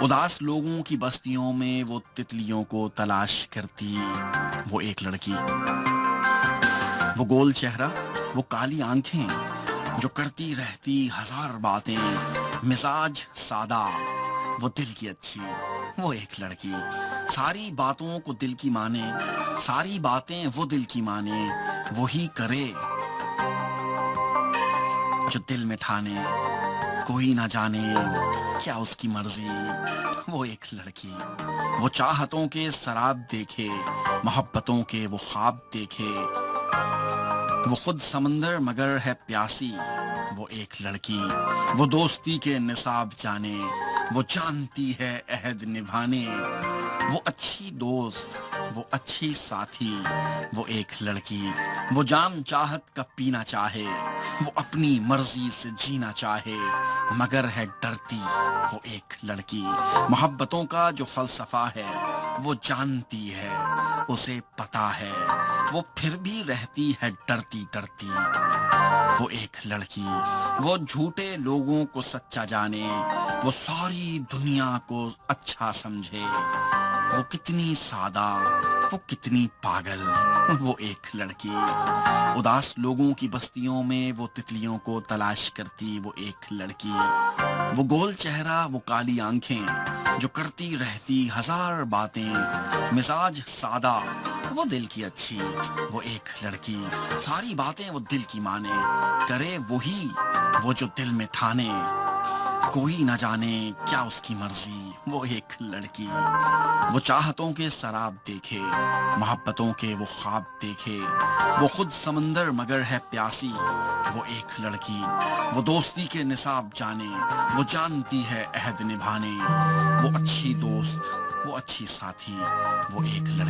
اداس لوگوں کی بستیوں میں وہ تتلیوں کو تلاش کرتی وہ ایک لڑکی، وہ گول چہرہ، وہ کالی آنکھیں جو کرتی رہتی ہزار باتیں، مزاج سادہ، وہ دل کی اچھی، وہ ایک لڑکی، ساری باتوں کو دل کی مانے، ساری باتیں وہ دل کی مانے، وہی کرے جو دل میں ٹھانے، کوئی نہ جانے کیا اس کی مرضی، وہ ایک لڑکی، وہ چاہتوں کے سراب دیکھے، محبتوں کے وہ خواب دیکھے، وہ خود سمندر مگر ہے پیاسی، وہ ایک لڑکی، وہ دوستی کے نصاب جانے، وہ جانتی ہے عہد نبھانے، وہ اچھی دوست، وہ اچھی ساتھی، وہ ایک لڑکی، وہ جام چاہت کا پینا چاہے، وہ اپنی مرضی سے جینا چاہے مگر ہے ڈرتی، وہ ایک لڑکی، محبتوں کا جو فلسفہ ہے وہ جانتی ہے، اسے پتا ہے، وہ پھر بھی رہتی ہے ڈرتی ڈرتی، وہ ایک لڑکی، وہ جھوٹے لوگوں کو سچا جانے، وہ ساری دنیا کو اچھا سمجھے، وہ کتنی سادہ، وہ کتنی پاگل، وہ ایک لڑکی، اداس لوگوں کی بستیوں میں وہ تتلیوں کو تلاش کرتی وہ ایک لڑکی، وہ گول چہرہ، وہ کالی آنکھیں جو کرتی رہتی ہزار باتیں، مزاج سادہ، وہ دل کی اچھی، وہ ایک لڑکی، ساری باتیں وہ دل کی مانے، کرے وہی وہ جو دل میں ٹھانے، کوئی نہ جانے کیا اس کی مرضی، وہ ایک لڑکی، وہ چاہتوں کے سراب دیکھے، محبتوں کے وہ خواب دیکھے، وہ خود سمندر مگر ہے پیاسی، وہ ایک لڑکی، وہ دوستی کے نصاب جانے، وہ جانتی ہے عہد نبھانے، وہ اچھی دوست، وہ اچھی ساتھی، وہ ایک لڑکی۔